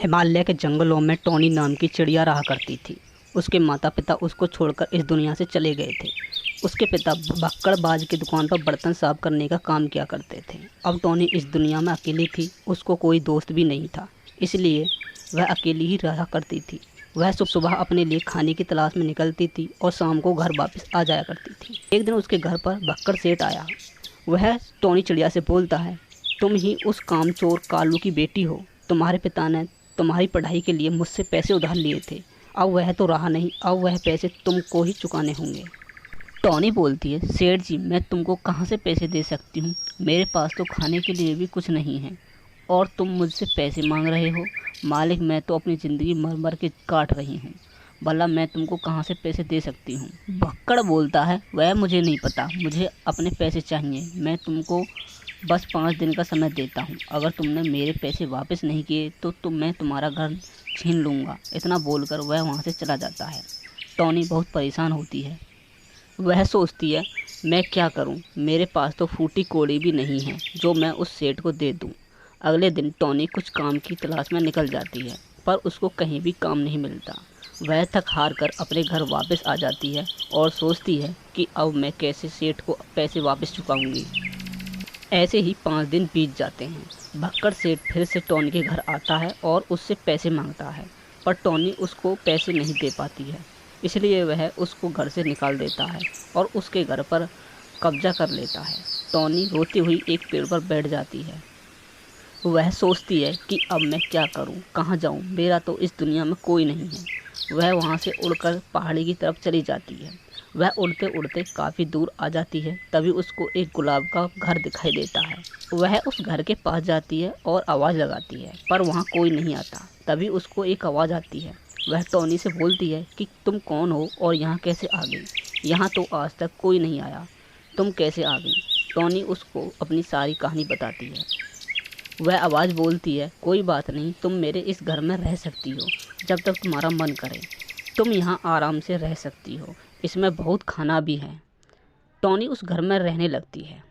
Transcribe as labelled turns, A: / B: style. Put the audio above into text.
A: हिमालय के जंगलों में टॉनी नाम की चिड़िया रहा करती थी। उसके माता पिता उसको छोड़कर इस दुनिया से चले गए थे। उसके पिता भक्कड़बाज की दुकान पर बर्तन साफ करने का काम किया करते थे। अब टॉनी इस दुनिया में अकेली थी। उसको कोई दोस्त भी नहीं था, इसलिए वह अकेली ही रहा करती थी। वह सुबह अपने लिए खाने की तलाश में निकलती थी और शाम को घर वापस आ जाया करती थी। एक दिन उसके घर पर भक्कड़ सेठ आया। वह टॉनी चिड़िया से बोलता है, तुम ही उस कामचोर कालू की बेटी हो। तुम्हारे पिता ने तुम्हारी पढ़ाई के लिए मुझसे पैसे उधार लिए थे। अब वह तो रहा नहीं, अब वह पैसे तुमको ही चुकाने होंगे। टॉनी बोलती है, सेठ जी मैं तुमको कहाँ से पैसे दे सकती हूँ, मेरे पास तो खाने के लिए भी कुछ नहीं है और तुम मुझसे पैसे मांग रहे हो। मालिक मैं तो अपनी ज़िंदगी मर मर के काट रही हूँ, भला मैं तुमको कहाँ से पैसे दे सकती हूँ। भक्कड़ बोलता है, वह मुझे नहीं पता, मुझे अपने पैसे चाहिए। मैं तुमको बस 5 दिन का समय देता हूँ। अगर तुमने मेरे पैसे वापस नहीं किए तो मैं तुम्हारा घर छीन लूँगा। इतना बोलकर वह वहाँ से चला जाता है। टॉनी बहुत परेशान होती है। वह सोचती है, मैं क्या करूं? मेरे पास तो फूटी कौड़ी भी नहीं है जो मैं उस सेठ को दे दूं। अगले दिन टॉनी कुछ काम की तलाश में निकल जाती है, पर उसको कहीं भी काम नहीं मिलता। वह थक हार कर अपने घर वापस आ जाती है और सोचती है कि अब मैं कैसे सेठ को पैसे वापस चुकाऊंगी। ऐसे ही 5 दिन बीत जाते हैं। भक्कड़ सेठ फिर से टॉनी के घर आता है और उससे पैसे मांगता है, पर टॉनी उसको पैसे नहीं दे पाती है। इसलिए वह उसको घर से निकाल देता है और उसके घर पर कब्जा कर लेता है। टॉनी रोती हुई एक पेड़ पर बैठ जाती है। वह सोचती है कि अब मैं क्या करूं, कहाँ जाऊं, मेरा तो इस दुनिया में कोई नहीं है। वह वहाँ से उड़कर पहाड़ी की तरफ चली जाती है। वह उड़ते उड़ते काफ़ी दूर आ जाती है। तभी उसको एक गुलाब का घर दिखाई देता है। वह उस घर के पास जाती है और आवाज़ लगाती है, पर वहाँ कोई नहीं आता। तभी उसको एक आवाज़ आती है। वह टॉनी से बोलती है कि तुम कौन हो और यहाँ कैसे आ गई? यहाँ तो आज तक कोई नहीं आया, तुम कैसे आ गई? टॉनी उसको अपनी सारी कहानी बताती है। वह आवाज़ बोलती है, कोई बात नहीं, तुम मेरे इस घर में रह सकती हो जब तक तुम्हारा मन करे। तुम यहाँ आराम से रह सकती हो, इसमें बहुत खाना भी है। टॉनी उस घर में रहने लगती है।